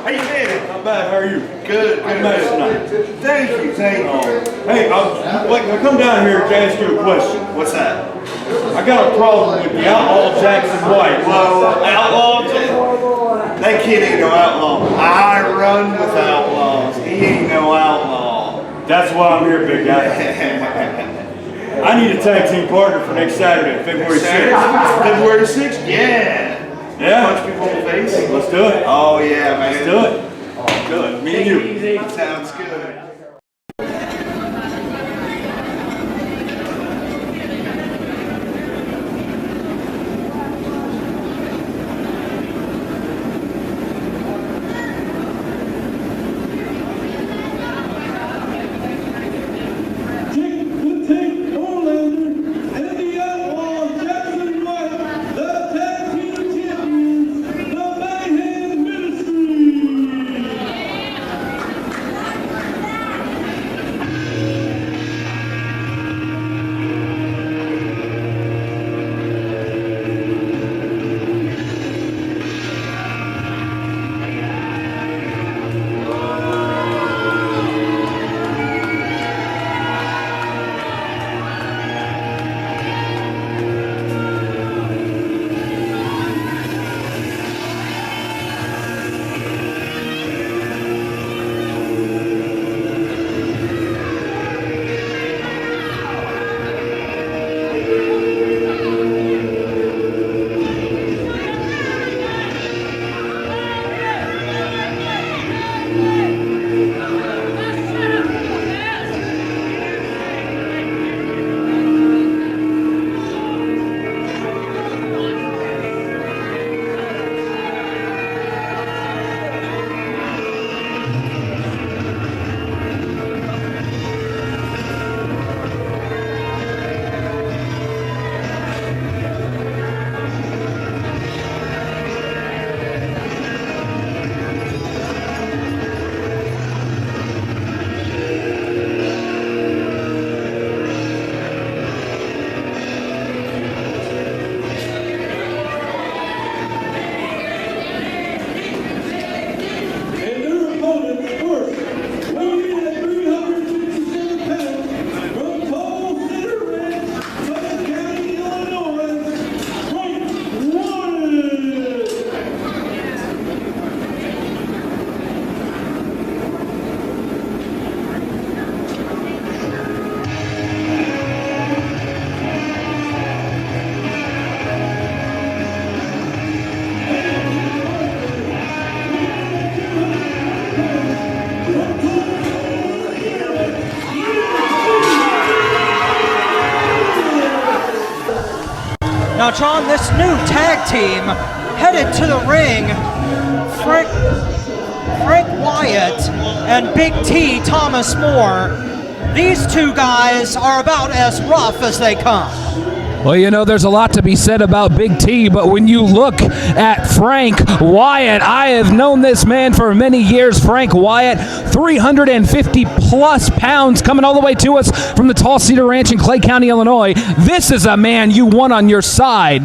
How you doing? Not bad, how are you? Good. I'm nice tonight. Thank you. Hey, I come down here to ask you a question. What's that? I got a problem with the outlaw Jackson White. Whoa, outlaw? That kid ain't no outlaw. I run with outlaws. He ain't no outlaw. That's why I'm here, big guy. I need a tag team partner for next Saturday, February 6th. February 6th? Yeah. Yeah? Punch people in the face? Let's do it. Oh, yeah, man. Let's do it. Good. Me and you. Sounds good. Now, John, this new tag team headed to the ring, Frank Wyatt and Big T Thomas Moore. These two guys are about as rough as they come. Well, you know, there's a lot to be said about Big T, but when you look at Frank Wyatt, I have known this man for many years. Frank Wyatt, 350-plus pounds, coming all the way to us from the Tall Cedar Ranch in Clay County, Illinois. This is a man you want on your side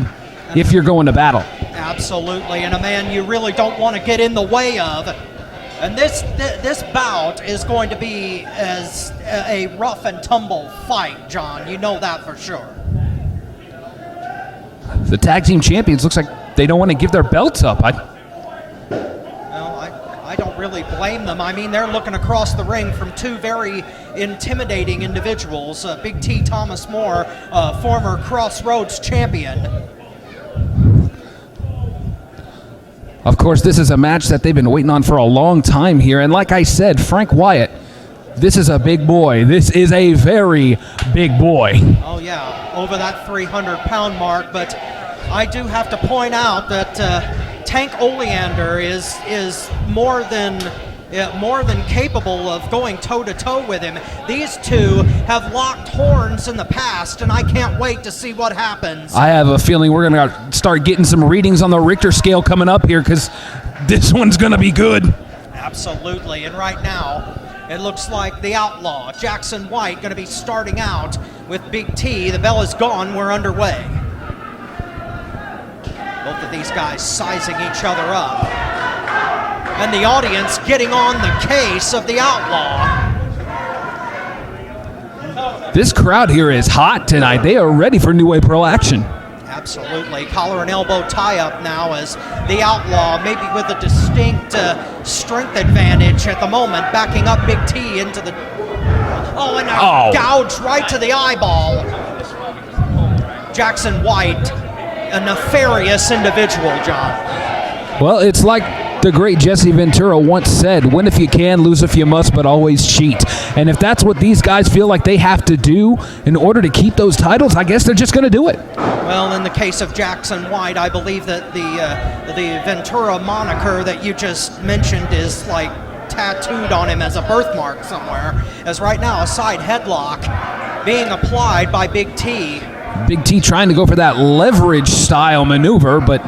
if you're going to battle. Absolutely, and a man you really don't want to get in the way of. And this bout is going to be as a rough and tumble fight, John. You know that for sure. The tag team champions looks like they don't want to give their belts up. I don't really blame them. I mean, they're looking across the ring from two very intimidating individuals. Big T Thomas Moore, former Crossroads champion. Of course, this is a match that they've been waiting on for a long time here. And like I said, Frank Wyatt, this is a big boy. This is a very big boy. Oh, yeah, over that 300-pound mark. But I do have to point out that Tank Oleander is more than capable of going toe-to-toe with him. These two have locked horns in the past, and I can't wait to see what happens. I have a feeling we're going to start getting some readings on the Richter scale coming up here, because this one's going to be good. Absolutely, and right now, it looks like the outlaw, Jackson White, going to be starting out with Big T. The bell is gone. We're underway. Both of these guys sizing each other up. and the audience getting on the case of the Outlaw. This crowd here is hot tonight. They are ready for New Wave Pro action. Absolutely. Collar and elbow tie-up now as the Outlaw, maybe with a distinct strength advantage at the moment, backing up Big T into the... Oh, and a gouge right to the eyeball. Jackson White, a nefarious individual, John. Well, it's like the great Jesse Ventura once said, win if you can, lose if you must, but always cheat. And if that's what these guys feel like they have to do in order to keep those titles, I guess they're just going to do it. Well, in the case of Jackson White, I believe that the Ventura moniker that you just mentioned is like tattooed on him as a birthmark somewhere, as right now a side headlock being applied by Big T. Big T trying to go for that leverage style maneuver, but...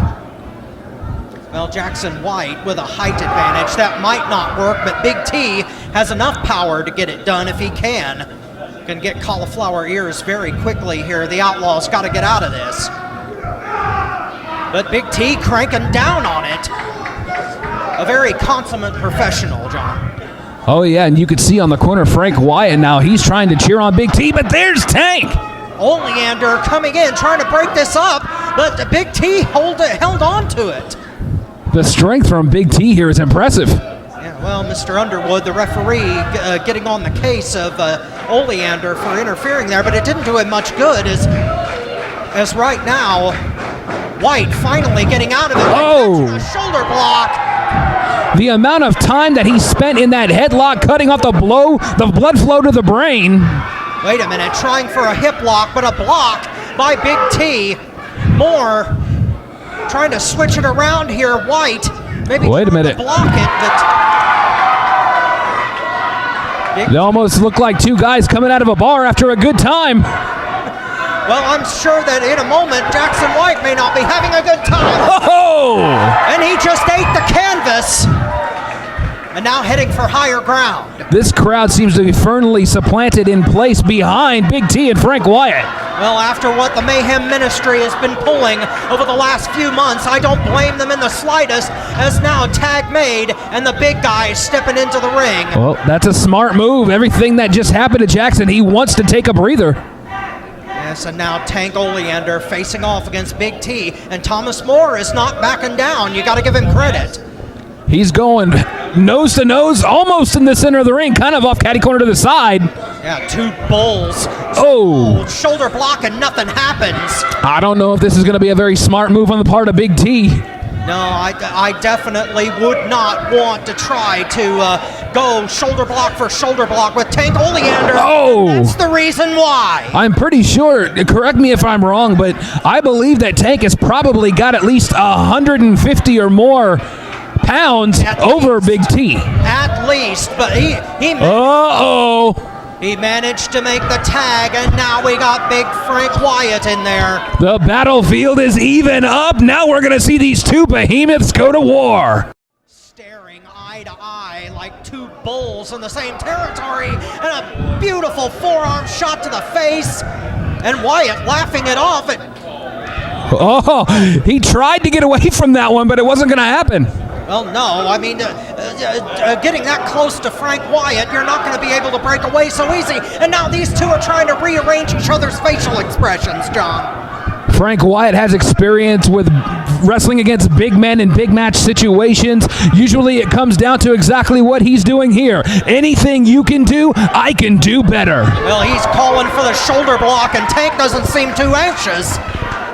Well, Jackson White with a height advantage, that might not work, but Big T has enough power to get it done if he can. Can get cauliflower ears very quickly here. The Outlaw's got to get out of this. But Big T cranking down on it. A very consummate professional, John. Oh, yeah, and you could see on the corner Frank Wyatt now. He's trying to cheer on Big T, but there's Tank. Oleander coming in, trying to break this up, but Big T held on to it. The strength from Big T here is impressive. Yeah, well, Mr. Underwood, the referee, getting on the case of Oleander for interfering there, but it didn't do him much good as right now, White finally getting out of it. Oh! A shoulder block. The amount of time that he spent in that headlock cutting off the blood flow to the brain. Wait a minute, trying for a hip lock, but a block by Big T. Moore trying to switch it around here. White maybe wait a minute. Block it, but they almost look like two guys coming out of a bar after a good time. Well, I'm sure that in a moment Jackson White may not be having a good time. Oh! And he just ate the canvas. And now heading for higher ground. This crowd seems to be firmly supplanted in place behind Big T and Frank Wyatt. Well, after what the Mayhem Ministry has been pulling over the last few months, I don't blame them in the slightest, as now tag made and the big guy is stepping into the ring. Well, that's a smart move. Everything that just happened to Jackson, he wants to take a breather. Yes, and now Tank Oleander facing off against Big T, and Thomas Moore is not backing down. You got to give him credit. He's going nose to nose, almost in the center of the ring, kind of off catty corner to the side. Yeah, two bulls. Oh. Shoulder block and nothing happens. I don't know if this is going to be a very smart move on the part of Big T. No, I definitely would not want to try to go shoulder block for shoulder block with Tank Oleander. Oh! That's the reason why. I'm pretty sure, correct me if I'm wrong, but I believe that Tank has probably got at least 150 or more pounds over Big T. At least, but he managed to make the tag, and now we got Big Frank Wyatt in there. The battlefield is even up. Now we're going to see these two behemoths go to war. Staring eye to eye like two bulls in the same territory, and a beautiful forearm shot to the face, and Wyatt laughing it off. Oh, he tried to get away from that one, but it wasn't going to happen. Well, no, I mean, getting that close to Frank Wyatt, you're not going to be able to break away so easy. And now these two are trying to rearrange each other's facial expressions, John. Frank Wyatt has experience with wrestling against big men in big match situations. Usually it comes down to exactly what he's doing here. Anything you can do, I can do better. Well, he's calling for the shoulder block, and Tank doesn't seem too anxious.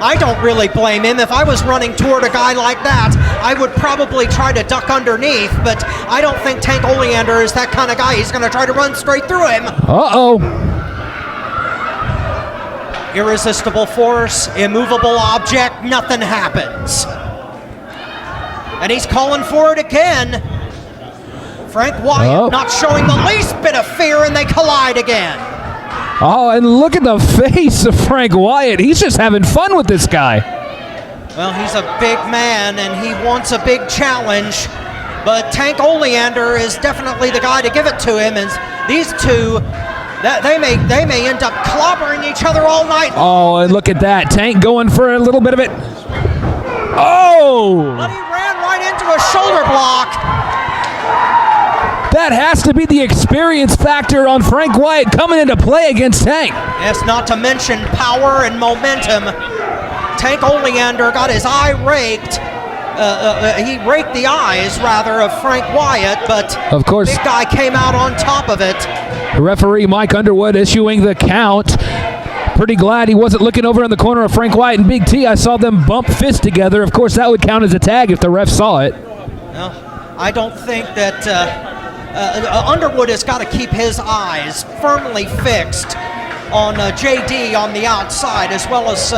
I don't really blame him. If I was running toward a guy like that, I would probably try to duck underneath, but I don't think Tank Oleander is that kind of guy. He's going to try to run straight through him. Uh-oh. Irresistible force, immovable object, nothing happens. And he's calling for it again. Frank Wyatt not showing the least bit of fear, and they collide again. Oh, and look at the face of Frank Wyatt. He's just having fun with this guy. Well, he's a big man, and he wants a big challenge. But Tank Oleander is definitely the guy to give it to him. And these two, they may end up clobbering each other all night. Oh, and look at that. Tank going for a little bit of it. Oh! But he ran right into a shoulder block. That has to be the experience factor on Frank Wyatt coming into play against Tank. Yes, not to mention power and momentum. Tank Oleander got his eye raked. He raked the eyes, rather, of Frank Wyatt, but of course, big guy came out on top of it. Referee Mike Underwood issuing the count. Pretty glad he wasn't looking over in the corner of Frank Wyatt and Big T. I saw them bump fists together. Of course, that would count as a tag if the ref saw it. No, I don't think that Underwood has got to keep his eyes firmly fixed on JD on the outside, as well as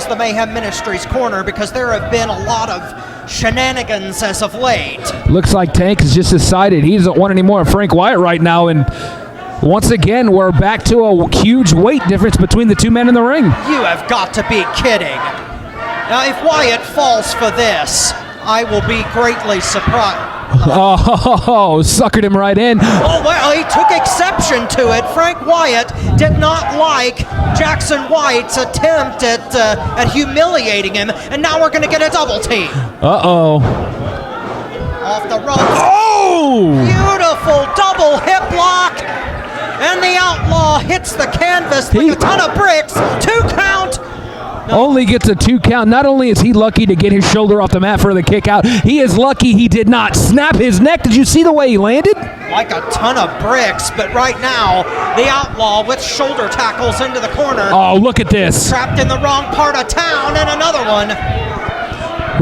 the Mayhem Ministries corner, because there have been a lot of shenanigans as of late. Looks like Tank has just decided he doesn't want any more of Frank Wyatt right now, and once again, we're back to a huge weight difference between the two men in the ring. You have got to be kidding. Now, if Wyatt falls for this, I will be greatly surprised. Oh, suckered him right in. Oh, well, he took exception to it. Frank Wyatt did not like Jackson White's attempt at humiliating him, and now we're going to get a double team. Uh-oh. Off the ropes. Oh! Beautiful double hip lock. And the Outlaw hits the canvas with a ton of bricks. 2 count. No. Only gets a 2 count. Not only is he lucky to get his shoulder off the mat for the kick out, he is lucky he did not snap his neck. Did you see the way he landed? Like a ton of bricks, but right now, the Outlaw with shoulder tackles into the corner. Oh, look at this. Trapped in the wrong part of town, and another one.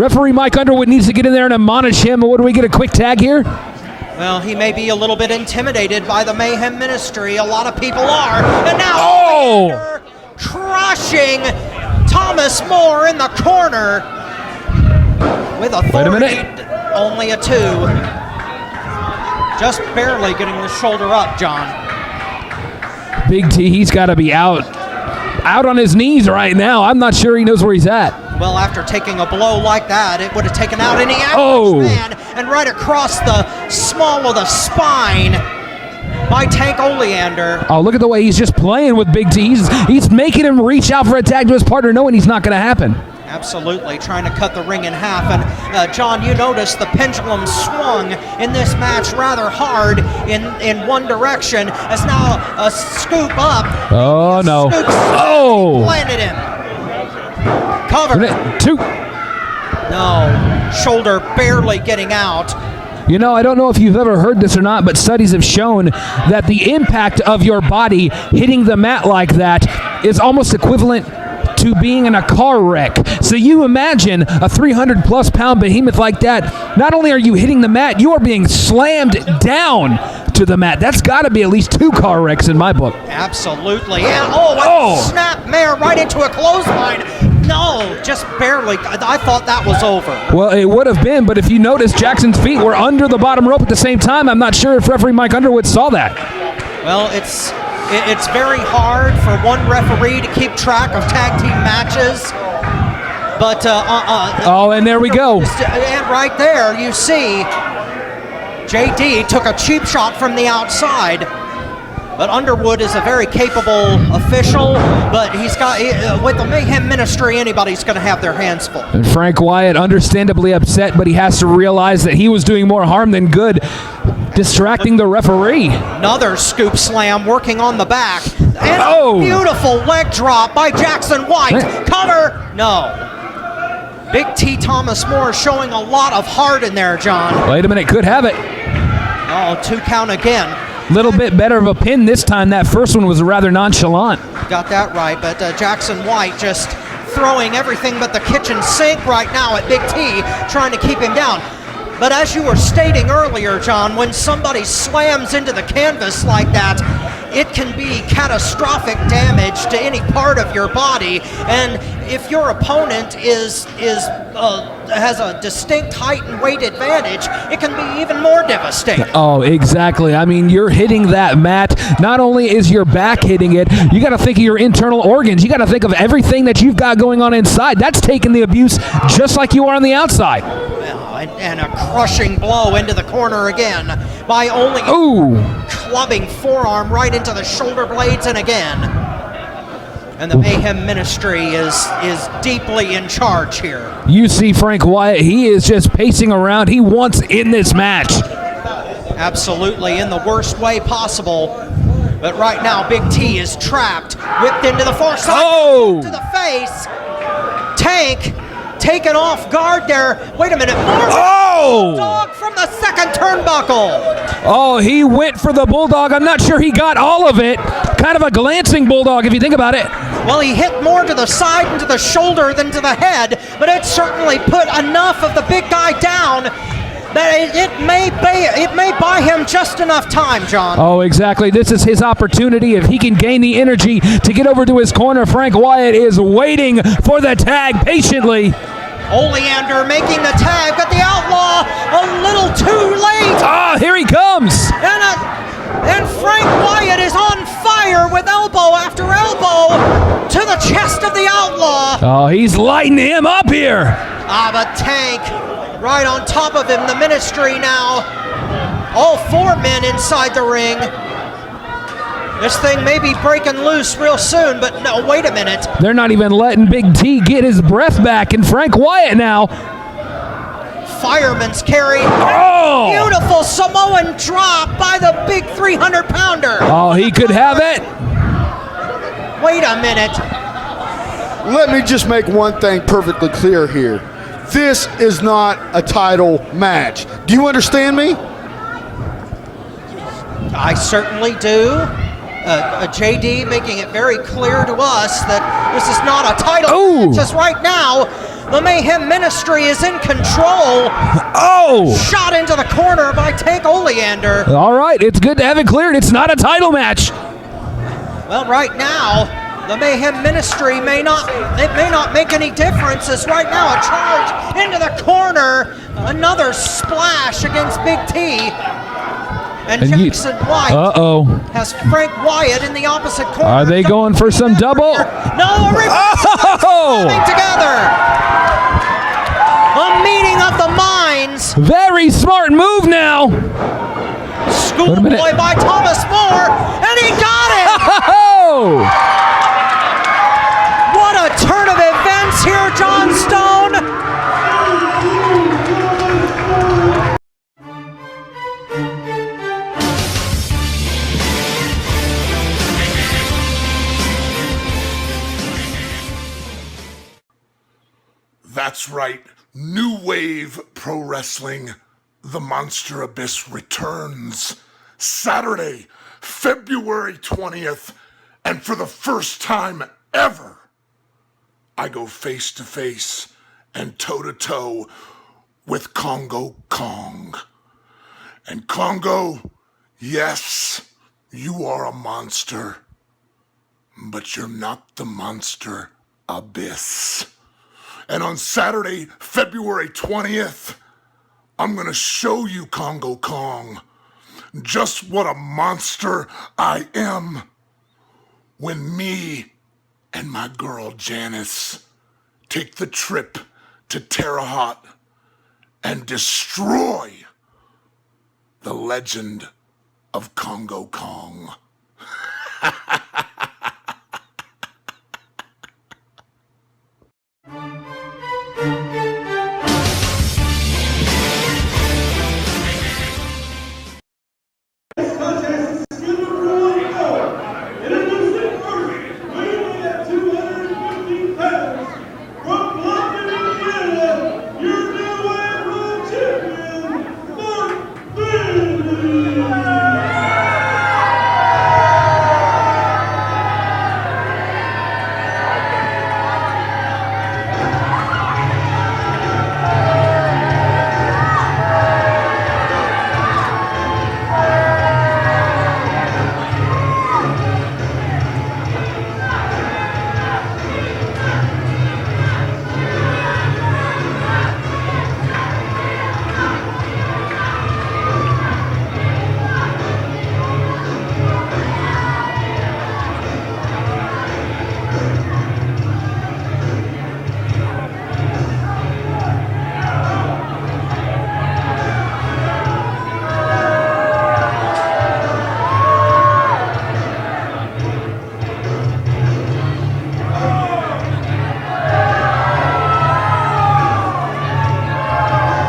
Referee Mike Underwood needs to get in there and admonish him. What do we get, a quick tag here? Well, he may be a little bit intimidated by the Mayhem Ministry. A lot of people are. And now, crushing Thomas Moore in the corner with authority. Wait a minute. Only a 2. Just barely getting the shoulder up, John. Big T, he's got to be out on his knees right now. I'm not sure he knows where he's at. Well, after taking a blow like that, it would have taken out any average man, and right across the small of the spine by Tank Oleander. Oh, look at the way he's just playing with Big T. He's making him reach out for a tag to his partner, knowing he's not going to happen. Absolutely, trying to cut the ring in half. And John, you noticed the pendulum swung in this match rather hard in one direction, as now a scoop up. Oh, no. Oh! Landed him. Cover. 2. No, shoulder barely getting out. You know, I don't know if you've ever heard this or not, but studies have shown that the impact of your body hitting the mat like that is almost equivalent to being in a car wreck. So you imagine a 300-plus pound behemoth like that. Not only are you hitting the mat, you are being slammed down to the mat. That's got to be at least 2 car wrecks in my book. Absolutely. And snap mare right into a clothesline. No, just barely. I thought that was over. Well, it would have been, but if you notice, Jackson's feet were under the bottom rope at the same time. I'm not sure if referee Mike Underwood saw that. Well, it's very hard for one referee to keep track of tag team matches. But oh, and there we go. And right there, you see, JD took a cheap shot from the outside. But Underwood is a very capable official, but he's got, with the Mayhem Ministry, anybody's going to have their hands full. And Frank Wyatt, understandably upset, but he has to realize that he was doing more harm than good, distracting the referee. Another scoop slam working on the back. And a beautiful leg drop by Jackson White. Cover. No. Big T Thomas Moore showing a lot of heart in there, John. Wait a minute, could have it. Oh, 2 count again. Little bit better of a pin this time. That first one was rather nonchalant. Got that right, but Jackson White just throwing everything but the kitchen sink right now at Big T, trying to keep him down. But as you were stating earlier, John, when somebody slams into the canvas like that, it can be catastrophic damage to any part of your body. And if your opponent has a distinct height and weight advantage, it can be even more devastating. Oh, exactly. I mean, you're hitting that mat. Not only is your back hitting it, you got to think of your internal organs. You got to think of everything that you've got going on inside. That's taking the abuse just like you are on the outside. And a crushing blow into the corner again by only clubbing forearm right into the shoulder blades, and again. And the Mayhem Ministry is deeply in charge here. You see Frank Wyatt, he is just pacing around. He wants in this match. Absolutely, in the worst way possible. But right now, Big T is trapped, whipped into the far side, to the face. Tank taken off guard there. Wait a minute, more Bulldog from the second turnbuckle. Oh, he went for the Bulldog. I'm not sure he got all of it. Kind of a glancing Bulldog if you think about it. Well, he hit more to the side and to the shoulder than to the head, but it certainly put enough of the big guy down that it may buy him just enough time, John. Oh, exactly. This is his opportunity. If he can gain the energy to get over to his corner, Frank Wyatt is waiting for the tag patiently. Oleander making the tag, but the Outlaw a little too late. Ah, here he comes. And Frank Wyatt is on fire with elbow after elbow to the chest of the Outlaw. Oh, he's lighting him up here. But Tank right on top of him, the Ministry now. All four men inside the ring. This thing may be breaking loose real soon, but no, wait a minute. They're not even letting Big T get his breath back, and Frank Wyatt now. Fireman's carry. Oh! Beautiful Samoan drop by the big 300-pounder. Oh, he could have it. Wait a minute. Let me just make one thing perfectly clear here. This is not a title match. Do you understand me? I certainly do. JD making it very clear to us that this is not a title match, as right now the Mayhem Ministry is in control. Shot into the corner by Tank Oleander. All right, it's good to have it cleared. It's not a title match. Well, right now the Mayhem Ministry may not make any difference, as right now a charge into the corner, another splash against Big T. And Jackson White has Frank Wyatt in the opposite corner. Are they going for some double? No, a reverse coming together. A meeting of the minds. Very smart move now. Schoolboy by Thomas Moore, and he got it. What a turn of events here, John Stone. That's right, New Wave Pro Wrestling, The Monster Abyss returns Saturday, February 20th, and for the first time ever, I go face to face and toe to toe with Congo Kong. And Congo, yes, you are a monster, but you're not the Monster Abyss. And on Saturday, February 20th, I'm gonna show you, Congo Kong, just what a monster I am when me and my girl Janice take the trip to Terre Haute and destroy the legend of Congo Kong.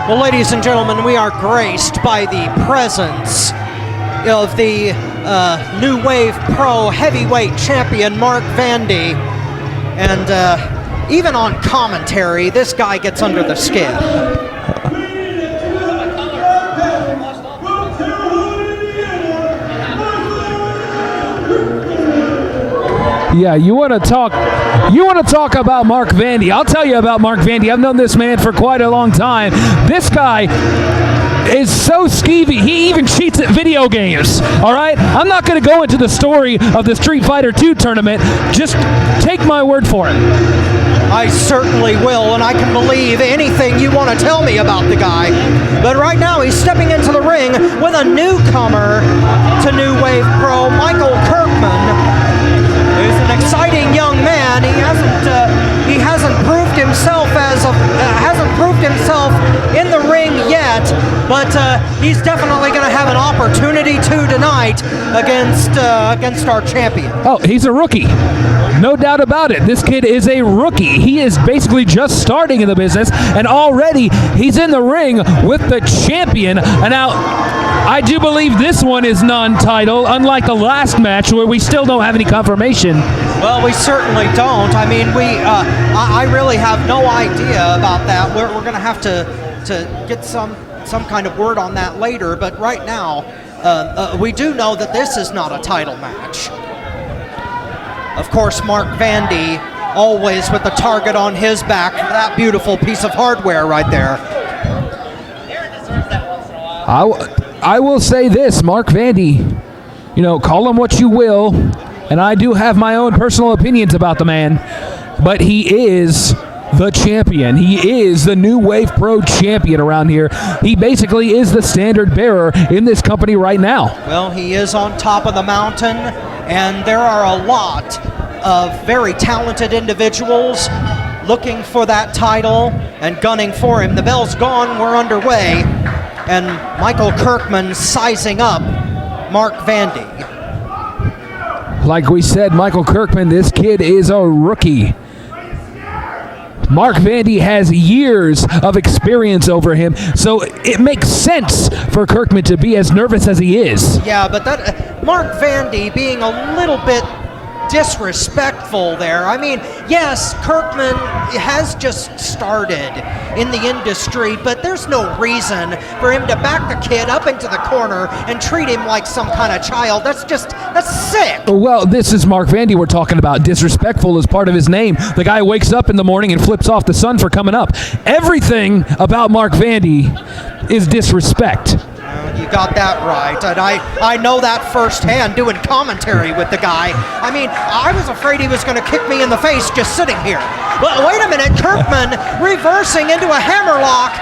Well, ladies and gentlemen, we are graced by the presence of the new Wave Pro Heavyweight Champion, Mark Vandy. And even on commentary, this guy gets under the skin. Yeah, you want to talk about Mark Vandy. I'll tell you about Mark Vandy. I've known this man for quite a long time. This guy is so skeevy. He even cheats at video games. All right? I'm not going to go into the story of the Street Fighter II tournament. Just take my word for it. I certainly will, and I can believe anything you want to tell me about the guy. But right now, he's stepping into the ring with a newcomer to New Wave Pro, Mykal Kirkman. He's an exciting young man. He hasn't proved himself in the ring yet, but he's definitely going to have an opportunity tonight against our champion. Oh, he's a rookie. No doubt about it. This kid is a rookie. He is basically just starting in the business, and already he's in the ring with the champion. And now, I do believe this one is non-title, unlike the last match where we still don't have any confirmation. Well, we certainly don't. I mean, I really have no idea about that. We're going to have to get some kind of word on that later. But right now, we do know that this is not a title match. Of course, Mark Vandy, always with the target on his back, that beautiful piece of hardware right there. I will say this, Mark Vandy, call him what you will, and I do have my own personal opinions about the man, but he is the champion. He is the new Wave Pro champion around here. He basically is the standard bearer in this company right now. Well, he is on top of the mountain, and there are a lot of very talented individuals looking for that title and gunning for him. The bell's gone, we're underway, and Mykal Kirkman sizing up Mark Vandy. Like we said, Mykal Kirkman, this kid is a rookie. Mark Vandy has years of experience over him, so it makes sense for Kirkman to be as nervous as he is. Yeah, but that Mark Vandy being a little bit disrespectful there. I mean, yes, Kirkman has just started in the industry, but there's no reason for him to back the kid up into the corner and treat him like some kind of child. That's sick. Well, this is Mark Vandy we're talking about. Disrespectful is part of his name. The guy wakes up in the morning and flips off the sun for coming up. Everything about Mark Vandy is disrespect. You got that right, and I know that firsthand doing commentary with the guy. I mean, I was afraid he was going to kick me in the face just sitting here. But wait a minute, Kirkman reversing into a hammerlock,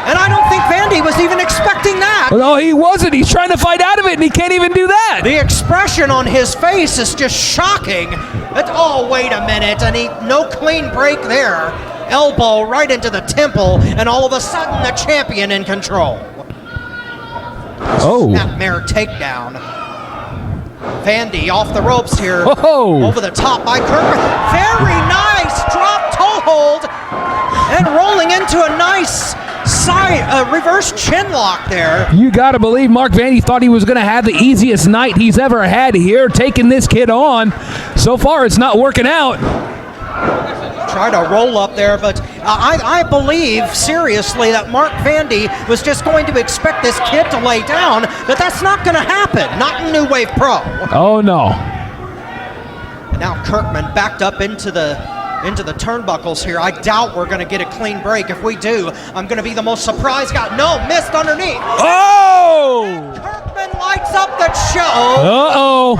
and I don't think Vandy was even expecting that. No, he wasn't. He's trying to fight out of it, and he can't even do that. The expression on his face is just shocking. Oh, wait a minute, and no clean break there. Elbow right into the temple, and all of a sudden the champion in control. Oh. Snapmare takedown. Vandy off the ropes here. Oh. Over the top by Kirkman. Very nice drop toe hold. And rolling into a nice side reverse chin lock there. You got to believe Mark Vandy thought he was going to have the easiest night he's ever had here, taking this kid on. So far, it's not working out. Try to roll up there, but I believe seriously that Mark Vandy was just going to expect this kid to lay down, but that's not going to happen. Not in New Wave Pro. Oh no! And now Kirkman backed up into the turnbuckles here. I doubt we're going to get a clean break. If we do, I'm going to be the most surprised guy. No, missed underneath. Oh! And Kirkman lights up the show. Uh-oh.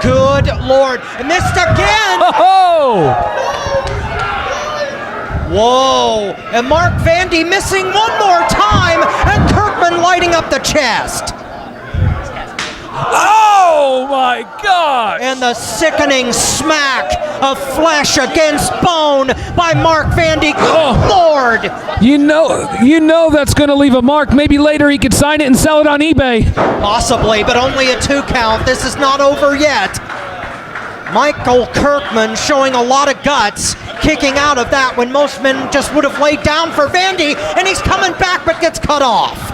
Good Lord. Missed again. Oh! Whoa. And Mark Vandy missing one more time, and Kirkman lighting up the chest. Oh my God! And the sickening smack of flesh against bone by Mark Vandy. Good Lord! You know that's going to leave a mark. Maybe later he could sign it and sell it on eBay. Possibly, but only a 2 count. This is not over yet. Mykal Kirkman showing a lot of guts, kicking out of that when most men just would have laid down for Vandy, and he's coming back but gets cut off.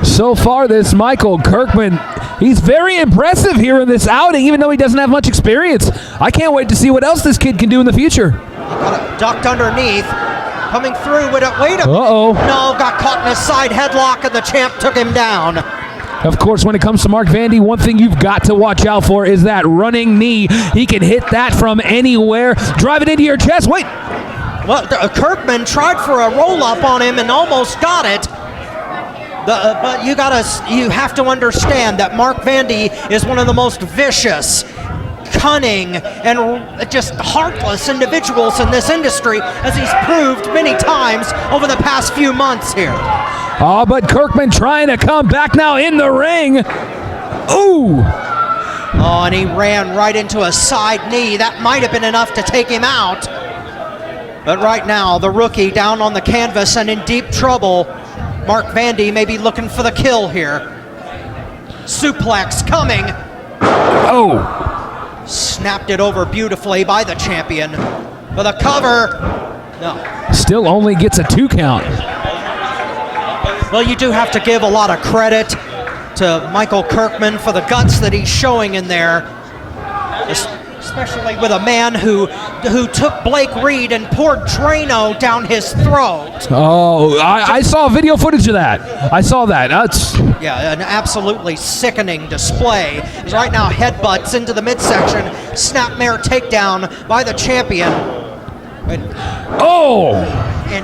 So far, this Mykal Kirkman, he's very impressive here in this outing, even though he doesn't have much experience. I can't wait to see what else this kid can do in the future. Got it ducked underneath. Coming through with it. Wait a minute. Uh-oh. No, got caught in a side headlock, and the champ took him down. Of course, when it comes to Mark Vandy, one thing you've got to watch out for is that running knee. He can hit that from anywhere. Drive it into your chest. Wait. Well, Kirkman tried for a roll-up on him and almost got it. But you have to understand that Mark Vandy is one of the most vicious, cunning, and just heartless individuals in this industry, as he's proved many times over the past few months here. Oh, but Kirkman trying to come back now in the ring. Ooh. Oh, and he ran right into a side knee. That might have been enough to take him out. But right now, the rookie down on the canvas and in deep trouble. Mark Vandy may be looking for the kill here. Suplex coming. Oh. Snapped it over beautifully by the champion. For the cover. No. Still only gets a 2 count. Well, you do have to give a lot of credit to Mykal Kirkman for the guts that he's showing in there. Especially with a man who took Blake Reed and poured Drano down his throat. Oh, I saw video footage of that. I saw that. Yeah, an absolutely sickening display. He's right now headbutts into the midsection. Snapmare takedown by the champion. And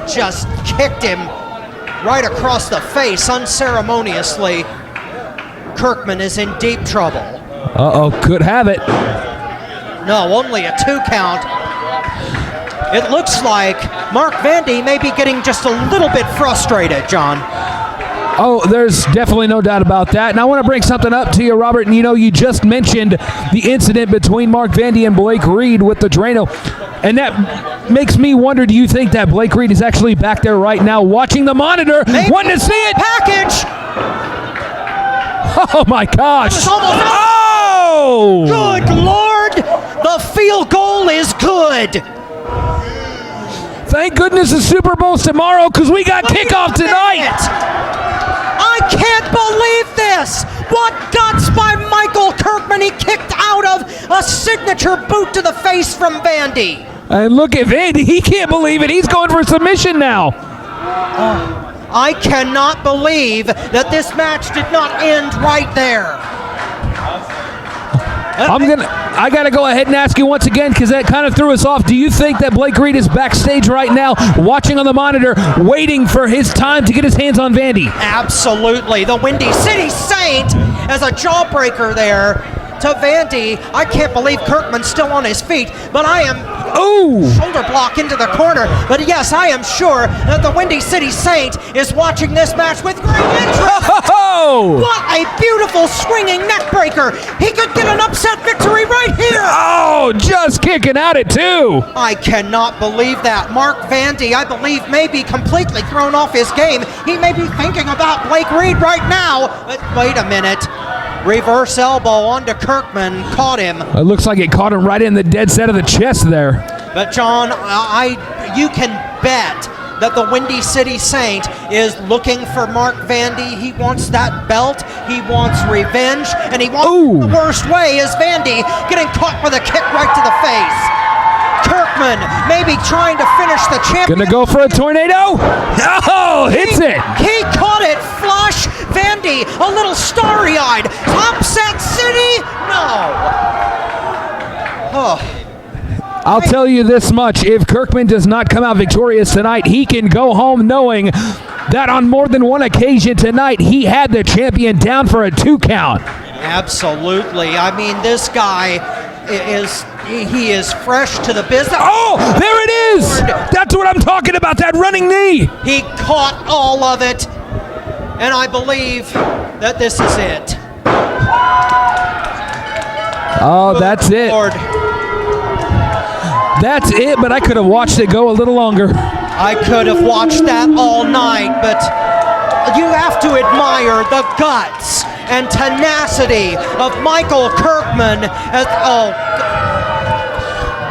just kicked him right across the face unceremoniously. Kirkman is in deep trouble. Uh-oh, could have it. No, only a 2 count. It looks like Mark Vandy may be getting just a little bit frustrated, John. Oh, there's definitely no doubt about that. And I want to bring something up to you, Robert. And you just mentioned the incident between Mark Vandy and Blake Reed with the Drano. And that makes me wonder, do you think that Blake Reed is actually back there right now watching the monitor, wanting to see it? Package! Oh, my gosh. Oh! Good Lord! The field goal is good. Thank goodness the Super Bowl's tomorrow, because we got kickoff tonight. I can't believe this. What guts by Mykal Kirkman. He kicked out of a signature boot to the face from Vandy. And look at Vandy. He can't believe it. He's going for submission now. I cannot believe that this match did not end right there. I got to go ahead and ask you once again, because that kind of threw us off. Do you think that Blake Reed is backstage right now, watching on the monitor, waiting for his time to get his hands on Vandy? Absolutely. The Windy City Saint as a jawbreaker there to Vandy. I can't believe Kirkman's still on his feet, but I am shoulder block into the corner. But yes, I am sure that the Windy City Saint is watching this match with great interest. What a beautiful swinging neck breaker. He could get an upset victory right here. Oh, just kicking out at 2. I cannot believe that. Mark Vandy, I believe, may be completely thrown off his game. He may be thinking about Blake Reed right now. But wait a minute. Reverse elbow onto Kirkman, caught him. It looks like it caught him right in the dead set of the chest there. But John, you can bet that the Windy City Saint is looking for Mark Vandy. He wants that belt, he wants revenge, and he wants the worst way is Vandy getting caught with a kick right to the face. Kirkman maybe trying to finish the champion. Gonna go for a tornado. Oh, hits it. He caught it flush. Vandy a little starry-eyed. Upset City? No. Oh. I'll tell you this much. If Kirkman does not come out victorious tonight, he can go home knowing that on more than one occasion tonight, he had the champion down for a 2 count. Absolutely. I mean, this guy he is fresh to the business. Oh, there it is. That's what I'm talking about, that running knee. He caught all of it, and I believe that this is it. Oh, that's it. Lord. That's it, but I could have watched it go a little longer. I could have watched that all night, but you have to admire the guts and tenacity of Mykal Kirkman.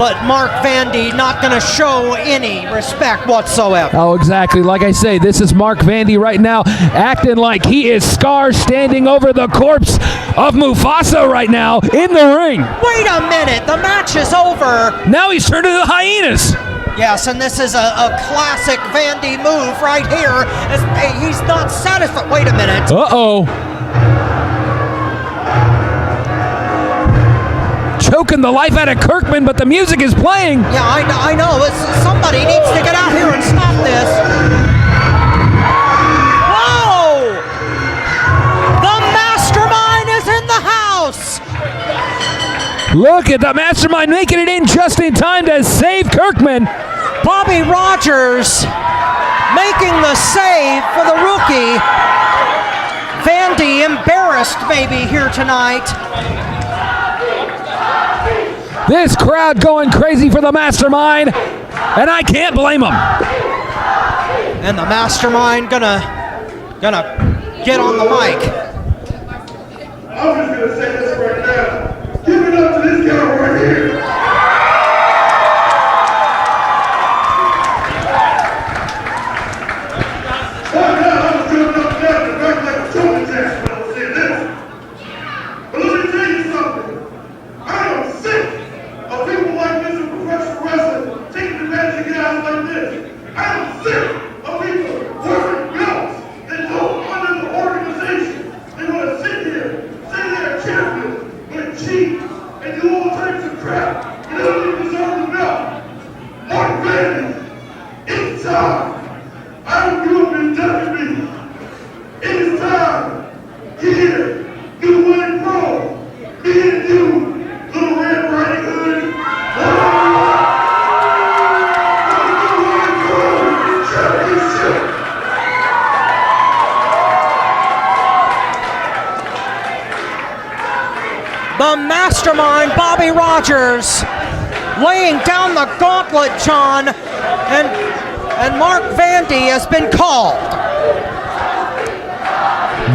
but Mark Vandy not going to show any respect whatsoever. Oh, exactly. Like I say, this is Mark Vandy right now, acting like he is Scar standing over the corpse of Mufasa right now in the ring. Wait a minute, the match is over. Now he's turned into the hyenas. Yes, and this is a classic Vandy move right here. He's not satisfied. Wait a minute. Uh-oh. Choking the life out of Kirkman, but the music is playing. Yeah, I know. Somebody needs to get out here and stop this. Whoa! The Mastermind is in the house. Look at the Mastermind making it in just in time to save Kirkman. Bobby Rogers making the save for the rookie. Vandy embarrassed maybe here tonight. This crowd going crazy for the Mastermind, and I can't blame them. And the Mastermind gonna get on the mic. I'm just gonna say this right now. Give it up to this guy right here. I was jumping up and down the back like a Tony Jackson when I was saying this. But let me tell you something. I am sick of people like this in professional wrestling taking advantage of guys like this. I am sick of people working belts that go under the organization. They want to sit here, say they're a champion, but cheat and do all types of crap. You don't even deserve the belt. Mark Vandy, it's time. I don't give up in WWE. It is time. Here, do Wave Pro. Me and you, Little Red Riding Hood. The Mastermind, Bobby Rogers, laying down the gauntlet, John, and Mark Vandy has been called.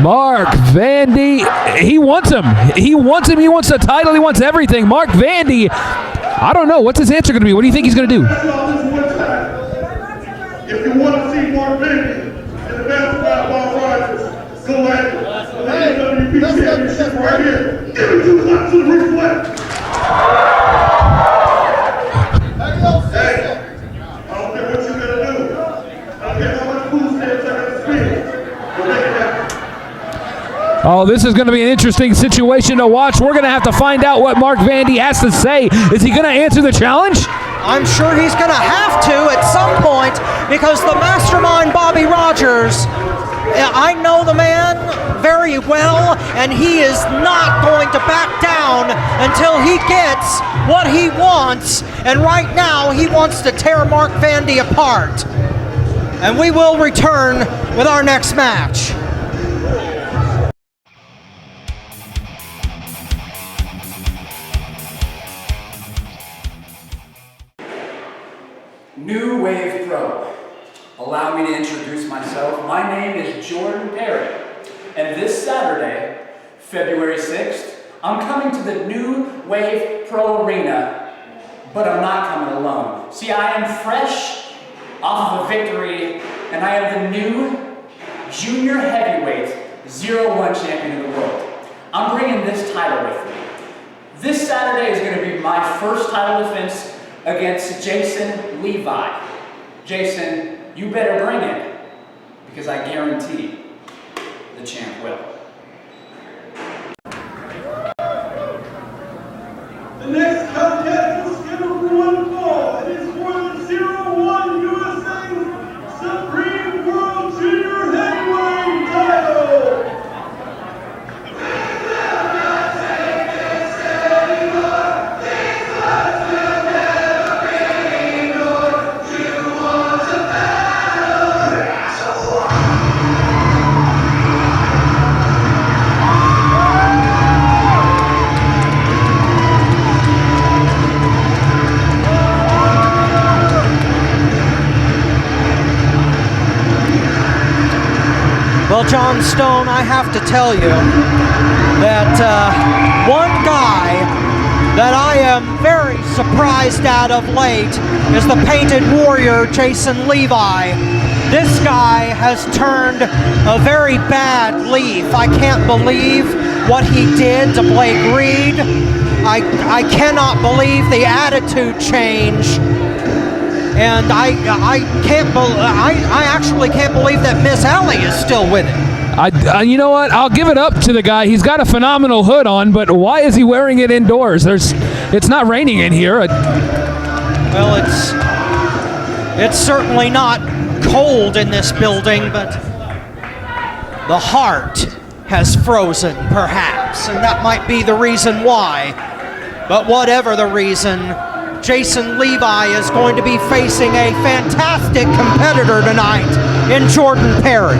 Mark Vandy, he wants him. He wants him. He wants the title. He wants everything. Mark Vandy, I don't know. What's his answer going to be? What do you think he's going to do? That's all this one time. If you want to see Mark Vandy and the Mastermind Bob Rogers, go at it. The WP Championship right here. Give it 2 claps to the reflex. Hey, I don't care what you're going to do. I don't care how much food stamps I got to spend. We'll make it happen. Oh, this is going to be an interesting situation to watch. We're going to have to find out what Mark Vandy has to say. Is he going to answer the challenge? I'm sure he's going to have to at some point because the Mastermind, Bobby Rogers, I know the man very well, and he is not going to back down until he gets what he wants. And right now, he wants to tear Mark Vandy apart. And we will return with our next match. New Wave Pro. Allow me to introduce myself. My name is Jordan Perry, and this Saturday, February 6th, I'm coming to the New Wave Pro Arena, but I'm not coming alone. See, I am fresh off of a victory, and I am the new junior heavyweight 01 champion of the world. I'm bringing this title with me. This Saturday is going to be my first title defense against Jason Levi. Jason, you better bring it, because I guarantee the champ will. The next contest is scheduled for one fall. It is for the 01 USA Supreme World Junior Heavyweight title. Well, John Stone, I have to tell you that one guy that I am very surprised at of late is the Painted Warrior, Jason Levi. This guy has turned a very bad leaf. I can't believe what he did to Blake Reed. I cannot believe the attitude change. And I actually can't believe that Miss Ellie is still with him. You know what? I'll give it up to the guy. He's got a phenomenal hood on, but why is he wearing it indoors? It's not raining in here. Well, it's certainly not cold in this building, but the heart has frozen, perhaps, and that might be the reason why. But whatever the reason, Jason Levi is going to be facing a fantastic competitor tonight in Jordan Perry.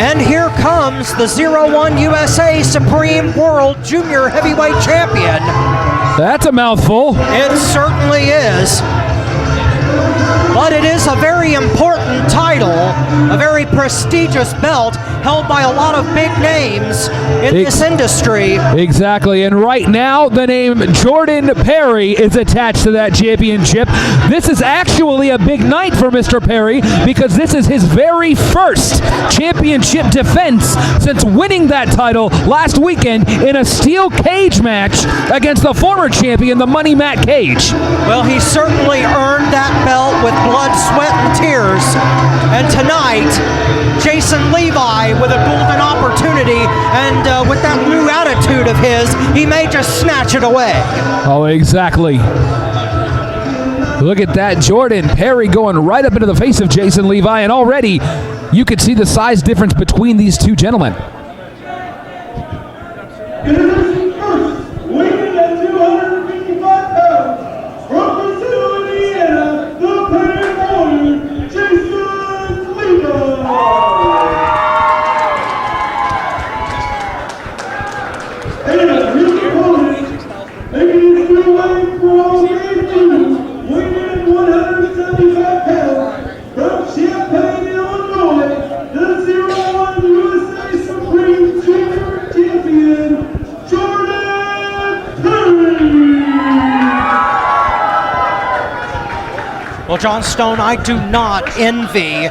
And here comes the 01 USA Supreme World Junior Heavyweight Champion. That's a mouthful. It certainly is. But it is a very important title, a very prestigious belt held by a lot of big names in this industry. Exactly, and right now the name Jordan Perry is attached to that championship. This is actually a big night for Mr. Perry because this is his very first championship defense since winning that title last weekend in a steel cage match against the former champion, the Money Matt Cage. Well, he certainly earned that belt with blood, sweat, and tears. And tonight, Jason Levi with a golden opportunity, and with that new attitude of his, he may just snatch it away. Oh, exactly. Look at that, Jordan Perry going right up into the face of Jason Levi, and already you could see the size difference between these two gentlemen. Introducing first, weighing at 255 pounds, from Brazil, Indiana, the Painted Warrior, Jason Levi. And his opponent, making his new way from Wave Pro, weighing in 175 pounds, from Champaign, Illinois, the 01 USA Supreme Junior Champion, Jordan Perry. Well, John Stone, I do not envy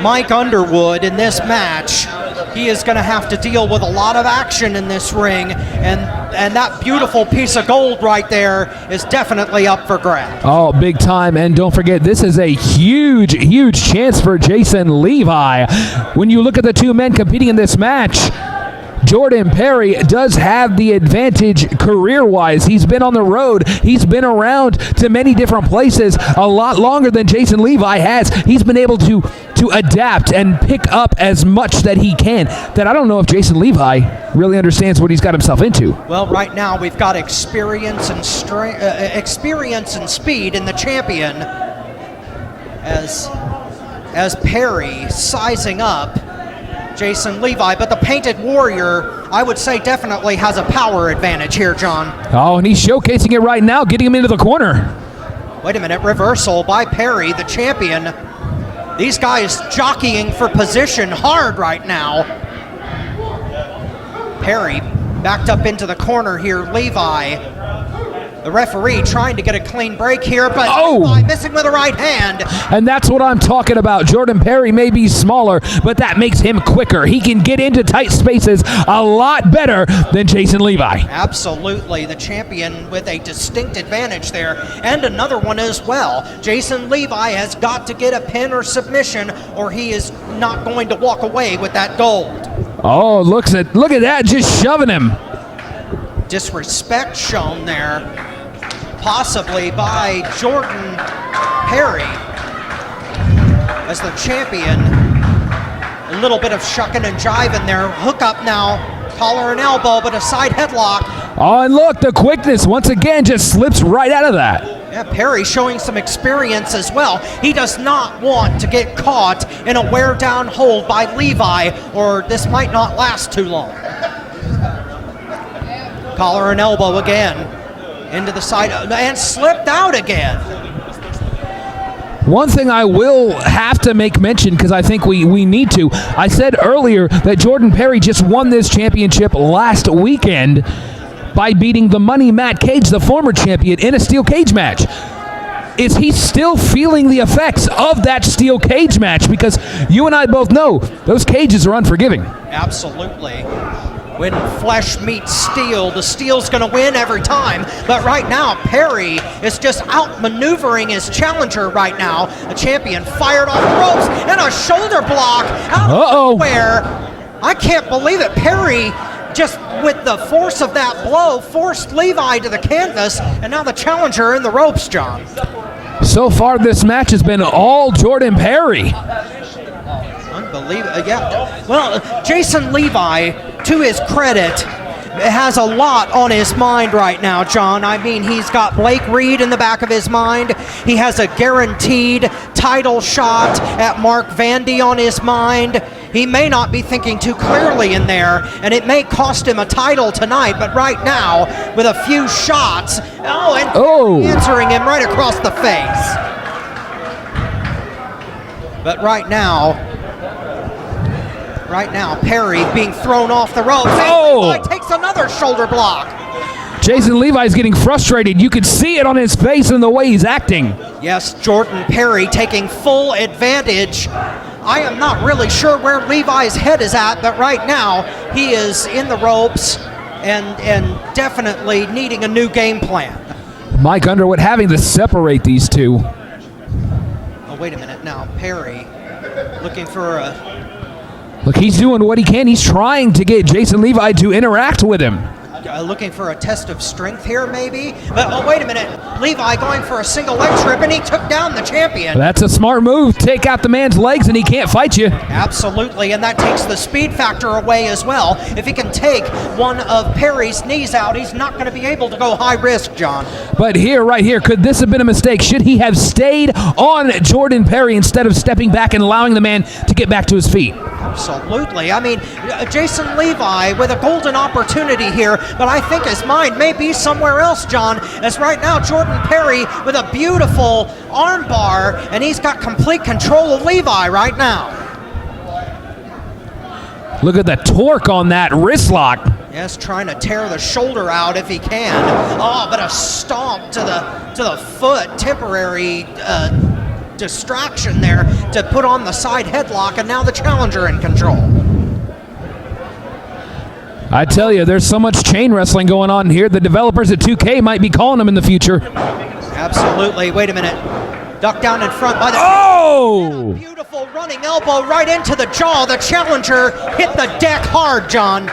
Mike Underwood in this match. He is going to have to deal with a lot of action in this ring, and that beautiful piece of gold right there is definitely up for grabs. Oh, big time. And don't forget, this is a huge, huge chance for Jason Levi. When you look at the two men competing in this match, Jordan Perry does have the advantage career-wise. He's been on the road. He's been around to many different places a lot longer than Jason Levi has. He's been able to adapt and pick up as much that he can. That I don't know if Jason Levi really understands what he's got himself into. Well, right now we've got experience and speed in the champion as Perry sizing up Jason Levi, but the Painted Warrior, I would say, definitely has a power advantage here, John. Oh, and he's showcasing it right now, getting him into the corner. Wait a minute, reversal by Perry, the champion. These guys jockeying for position hard right now. Perry backed up into the corner here, Levi. The referee trying to get a clean break here, but Levi missing with the right hand. And that's what I'm talking about. Jordan Perry may be smaller, but that makes him quicker. He can get into tight spaces a lot better than Jason Levi. Absolutely. The champion with a distinct advantage there, and another one as well. Jason Levi has got to get a pin or submission, or he is not going to walk away with that gold. Oh, look at that, just shoving him. Disrespect shown there, possibly by Jordan Perry as the champion. A little bit of shucking and jiving there. Hook up now, collar and elbow, but a side headlock. Oh, and look, the quickness once again just slips right out of that. Yeah, Perry showing some experience as well. He does not want to get caught in a wear-down hold by Levi, or this might not last too long. Collar and elbow again. Into the side, and slipped out again. One thing I will have to make mention, because I think we need to. I said earlier that Jordan Perry just won this championship last weekend by beating the Money Matt Cage, the former champion, in a steel cage match. Is he still feeling the effects of that steel cage match? Because you and I both know those cages are unforgiving. Absolutely. When flesh meets steel, the steel's going to win every time. But right now, Perry is just outmaneuvering his challenger right now. The champion fired off the ropes and a shoulder block out of nowhere. I can't believe it. Perry, just with the force of that blow, forced Levi to the canvas, and now the challenger in the ropes, John. So far, this match has been all Jordan Perry. Unbelievable. Yeah. Well, Jason Levi, to his credit, has a lot on his mind right now, John. I mean, he's got Blake Reed in the back of his mind. He has a guaranteed title shot at Mark Vandy on his mind. He may not be thinking too clearly in there, and it may cost him a title tonight, but right now, with a few shots, answering him right across the face. But right now, Perry being thrown off the ropes. Levi takes another shoulder block. Jason Levi's getting frustrated. You could see it on his face and the way he's acting. Yes, Jordan Perry taking full advantage. I am not really sure where Levi's head is at, but right now he is in the ropes and definitely needing a new game plan. Mike Underwood having to separate these two. Oh, wait a minute now. Perry looking for a... Look, he's doing what he can. He's trying to get Jason Levi to interact with him. Looking for a test of strength here, maybe? But, wait a minute. Levi going for a single leg trip, and he took down the champion. That's a smart move. Take out the man's legs, and he can't fight you. Absolutely, and that takes the speed factor away as well. If he can take one of Perry's knees out, he's not going to be able to go high risk, John. But here, right here, could this have been a mistake? Should he have stayed on Jordan Perry instead of stepping back and allowing the man to get back to his feet? Absolutely. I mean, Jason Levi with a golden opportunity here, but I think his mind may be somewhere else, John, as right now Jordan Perry with a beautiful armbar, and he's got complete control of Levi right now. Look at the torque on that wrist lock. Yes, trying to tear the shoulder out if he can. Oh, but a stomp to the foot, temporary distraction there to put on the side headlock, and now the challenger in control. I tell you, there's so much chain wrestling going on here. The developers at 2K might be calling them in the future. Absolutely. Wait a minute. Duck down in front by the... Oh! Beautiful running elbow right into the jaw. The challenger hit the deck hard, John.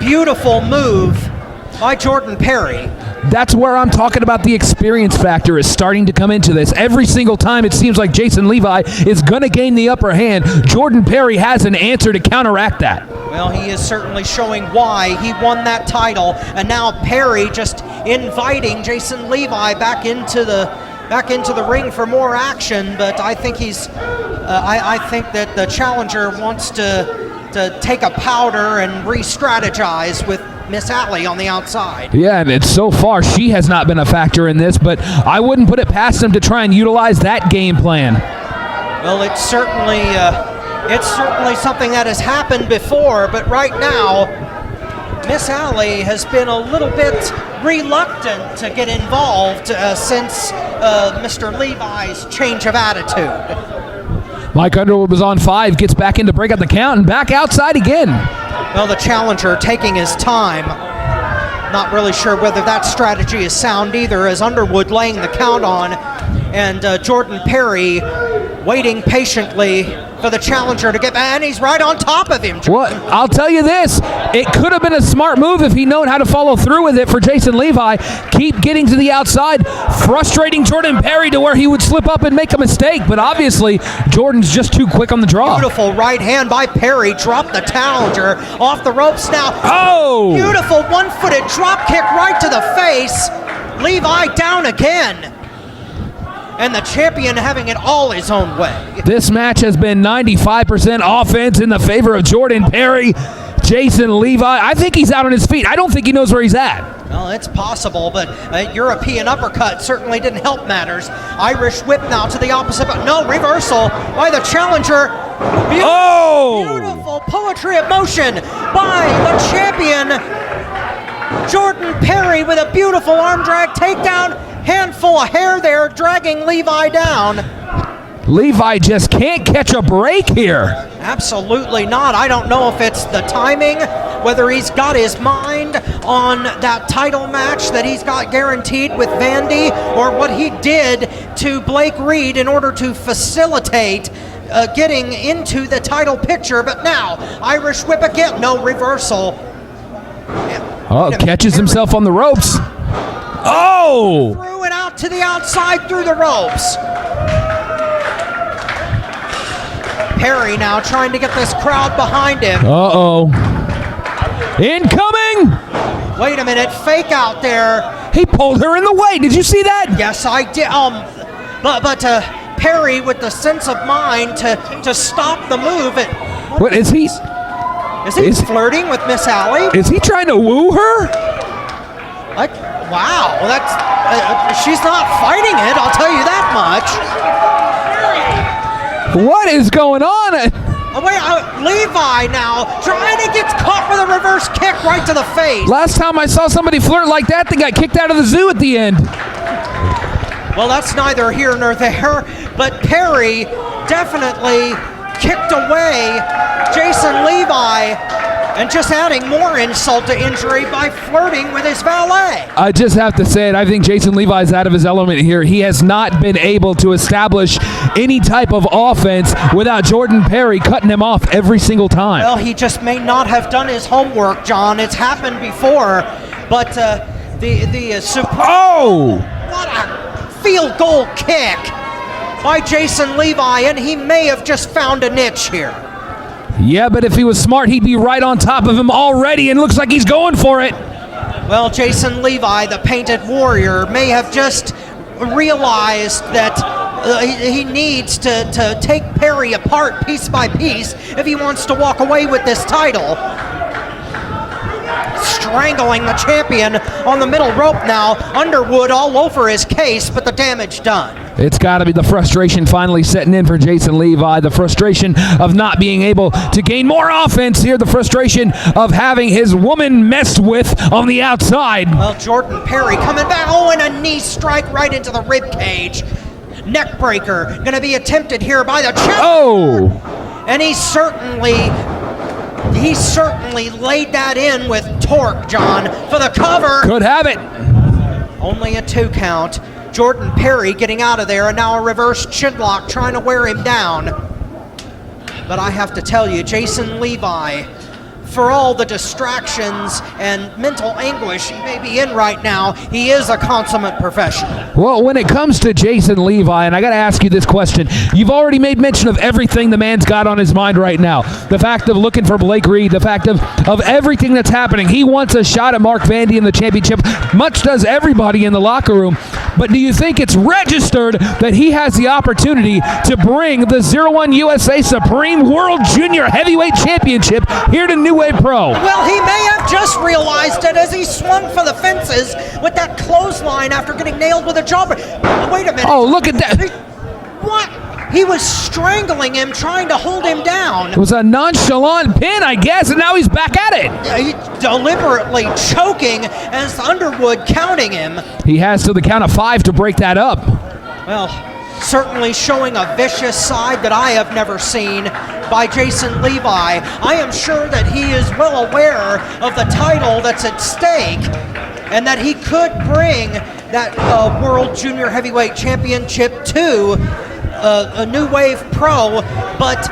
Beautiful move by Jordan Perry. That's where I'm talking about the experience factor is starting to come into this. Every single time it seems like Jason Levi is going to gain the upper hand, Jordan Perry has an answer to counteract that. Well, he is certainly showing why he won that title, and now Perry just inviting Jason Levi back into the ring for more action. But I think I think that the challenger wants to take a powder and re-strategize with Miss Allie on the outside. Yeah, and so far she has not been a factor in this, but I wouldn't put it past them to try and utilize that game plan. Well, it's certainly something that has happened before, but right now, Miss Allie has been a little bit reluctant to get involved since Mr. Levi's change of attitude. Mike Underwood was on 5, gets back in to break up the count, and back outside again. Well, the challenger taking his time. Not really sure whether that strategy is sound either, as Underwood laying the count on, and Jordan Perry waiting patiently for the challenger to get back, and he's right on top of him. Well, I'll tell you this, it could have been a smart move if he'd known how to follow through with it for Jason Levi. Keep getting to the outside, frustrating Jordan Perry to where he would slip up and make a mistake, but obviously Jordan's just too quick on the draw. Beautiful right hand by Perry, dropped the challenger off the ropes now. Oh! Beautiful one-footed drop kick right to the face. Levi down again. And the champion having it all his own way. This match has been 95% offense in the favor of Jordan Perry. Jason Levi, I think he's out on his feet. I don't think he knows where he's at. Well, it's possible, but European uppercut certainly didn't help matters. Irish whip now to the opposite, but no, reversal by the challenger. Beautiful poetry of motion by the champion, Jordan Perry, with a beautiful arm drag takedown. Handful of hair there, dragging Levi down. Levi just can't catch a break here. Absolutely not. I don't know if it's the timing, whether he's got his mind on that title match that he's got guaranteed with Vandy, or what he did to Blake Reed in order to facilitate getting into the title picture. But now, Irish whip again, no reversal. Catches himself on the ropes. Threw it out to the outside through the ropes. Perry now trying to get this crowd behind him. Incoming! Wait a minute, fake out there. He pulled her in the way. Did you see that? Yes, I did. But Perry with the sense of mind to stop the move. What is he? Is he flirting with Miss Allie? Is he trying to woo her? Wow, that's she's not fighting it. I'll tell you that much. What is going on? Levi now trying to get caught with a reverse kick right to the face. Last time I saw somebody flirt like that, they got kicked out of the zoo at the end. Well, that's neither here nor there, but Perry definitely kicked away Jason Levi and just adding more insult to injury by flirting with his valet. I just have to say it. I think Jason Levi's out of his element here. He has not been able to establish any type of offense without Jordan Perry cutting him off every single time. Well, he just may not have done his homework, John. It's happened before, but the super... What a field goal kick by Jason Levi, and he may have just found a niche here. Yeah, but if he was smart, he'd be right on top of him already, and looks like he's going for it. Well, Jason Levi, the Painted Warrior, may have just realized that he needs to take Perry apart piece by piece if he wants to walk away with this title. Strangling the champion on the middle rope now. Underwood all over his case, but the damage done. It's got to be the frustration finally setting in for Jason Levi. The frustration of not being able to gain more offense here. The frustration of having his woman messed with on the outside. Well, Jordan Perry coming back. Oh, and a knee strike right into the rib cage. Neck breaker going to be attempted here by the champion. And he certainly laid that in with torque, John, for the cover. Could have it. Only a 2 count. Jordan Perry getting out of there, and now a reverse chinlock trying to wear him down. But I have to tell you, Jason Levi, for all the distractions and mental anguish he may be in right now, he is a consummate professional. Well, when it comes to Jason Levi, and I got to ask you this question, you've already made mention of everything the man's got on his mind right now. The fact of looking for Blake Reed, the fact of everything that's happening. He wants a shot at Mark Vandy in the championship, much does everybody in the locker room. But do you think it's registered that he has the opportunity to bring the 01 USA Supreme World Junior Heavyweight Championship here to New Wave Pro? Well, he may have just realized it as he swung for the fences with that clothesline after getting nailed with a jawbreaker. Wait a minute. Oh, look at that. What? He was strangling him, trying to hold him down. It was a nonchalant pin, I guess, and now he's back at it. He's deliberately choking as Underwood counting him. He has to the count of 5 to break that up. Well, certainly showing a vicious side that I have never seen by Jason Levi. I am sure that he is well aware of the title that's at stake and that he could bring that World Junior Heavyweight Championship to a New Wave Pro, but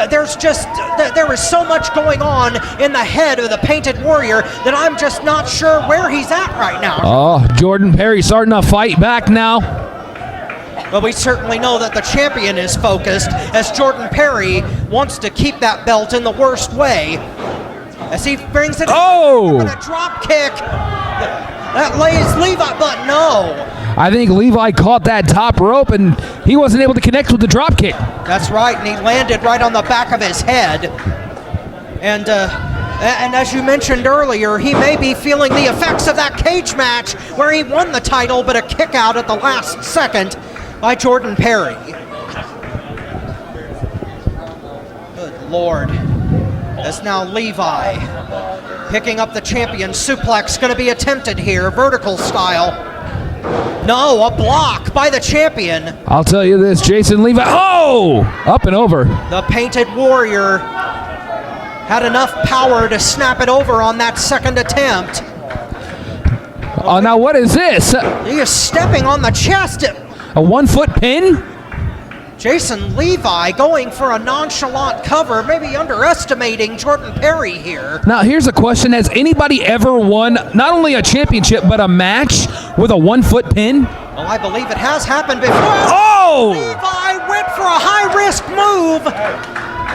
there is so much going on in the head of the Painted Warrior that I'm just not sure where he's at right now. Oh, Jordan Perry starting to fight back now. But we certainly know that the champion is focused, as Jordan Perry wants to keep that belt in the worst way. As he brings it in with a drop kick. That lays Levi, but no. I think Levi caught that top rope and he wasn't able to connect with the drop kick. That's right, and he landed right on the back of his head. And And as you mentioned earlier, he may be feeling the effects of that cage match where he won the title, but a kick out at the last second by Jordan Perry. Good Lord. As now Levi picking up the champion suplex, going to be attempted here, vertical style. No, a block by the champion. I'll tell you this, Jason Levi. Oh! Up and over. The Painted Warrior had enough power to snap it over on that second attempt. Oh, now what is this? He is stepping on the chest. A 1 foot pin? Jason Levi going for a nonchalant cover, maybe underestimating Jordan Perry here. Now, here's a question. Has anybody ever won not only a championship, but a match with a 1 foot pin? Well, I believe it has happened before. Oh! Levi went for a high-risk move,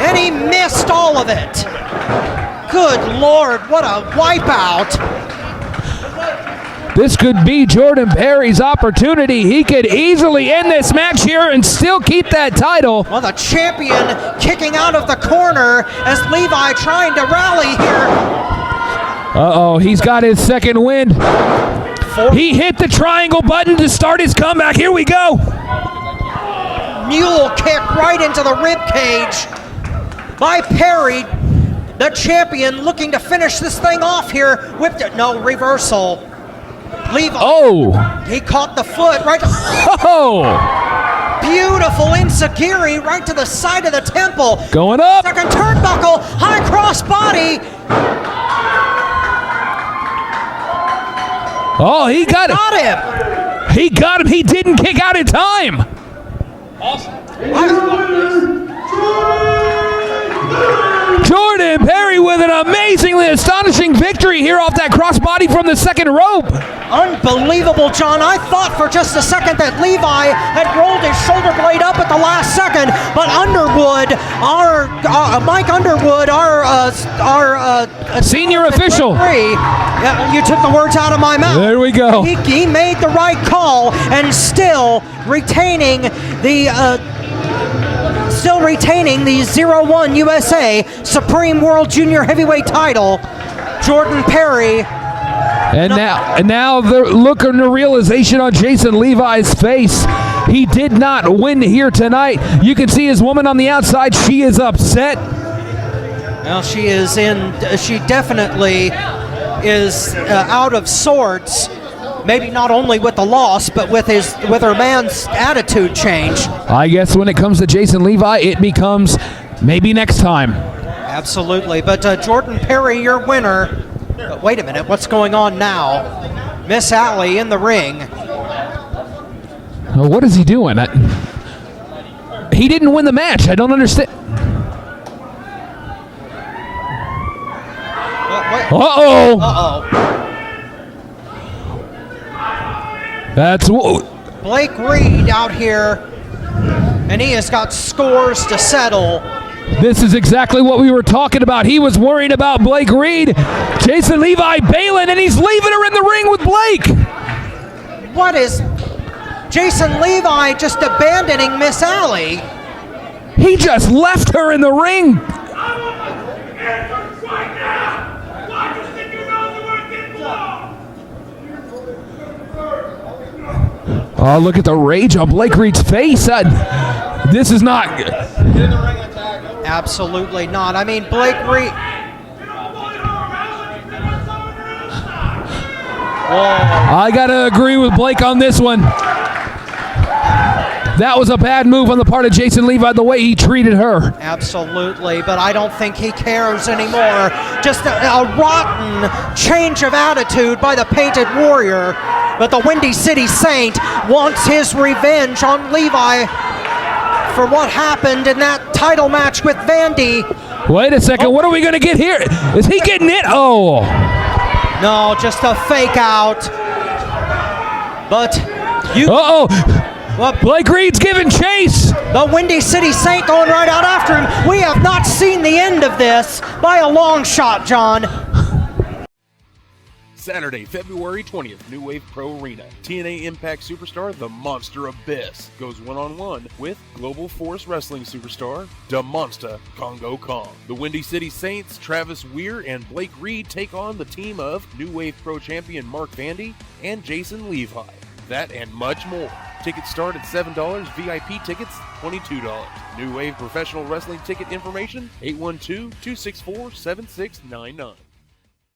and he missed all of it. Good Lord, what a wipeout. This could be Jordan Perry's opportunity. He could easily end this match here and still keep that title. Well, the champion kicking out of the corner as Levi trying to rally here. Uh-oh, he's got his second win. He hit the triangle button to start his comeback. Here we go. Mule kick right into the rib cage by Perry. The champion looking to finish this thing off here. Whipped it. No, reversal. Levi. Oh. He caught the foot right. Oh. Beautiful enziguri right to the side of the temple. Going up. Second turnbuckle. High cross body. Oh, he got it. Got him. He got him. He didn't kick out in time. Jordan Perry with an amazingly astonishing victory here off that crossbody from the second rope. Unbelievable, John. I thought for just a second that Levi had rolled his shoulder blade up at the last second, but Underwood, Mike Underwood, our senior official. You took the words out of my mouth. There we go. He made the right call and still retaining the 0-1 USA Supreme World Junior Heavyweight title, Jordan Perry. And now the look and the realization on Jason Levi's face. He did not win here tonight. You can see his woman on the outside. She is upset. Well, she definitely is out of sorts. Maybe not only with the loss, but with her man's attitude change. I guess when it comes to Jason Levi, it becomes maybe next time. Absolutely, but Jordan Perry, your winner. But wait a minute, what's going on now? Miss Alley in the ring. What is he doing? He didn't win the match. I don't understand. Uh-oh. Uh-oh. That's Blake Reed out here, and he has got scores to settle. This is exactly what we were talking about. He was worried about Blake Reed. Jason Levi bailing, and he's leaving her in the ring with Blake. What is Jason Levi just abandoning Miss Alley? He just left her in the ring. Oh, look at the rage on Blake Reed's face. This is not good. Absolutely not. I mean, Blake Reed. I got to agree with Blake on this one. That was a bad move on the part of Jason Levi, the way he treated her. Absolutely, but I don't think he cares anymore. Just a rotten change of attitude by the Painted Warrior. But the Windy City Saint wants his revenge on Levi for what happened in that title match with Vandy. Wait a second, what are we going to get here? Is he getting it? Oh. No, just a fake out. But you... Uh-oh. Well, Blake Reed's giving chase. The Windy City Saint going right out after him. We have not seen the end of this by a long shot, John. Saturday, February 20th, New Wave Pro Arena. TNA Impact superstar The Monster Abyss goes one-on-one with Global Force Wrestling superstar Da Monster Congo Kong. The Windy City Saints, Travis Weir and Blake Reed take on the team of New Wave Pro champion Mark Vandy and Jason Levi. That and much more. Tickets start at $7, VIP tickets $22. New Wave Professional Wrestling ticket information 812-264-7699.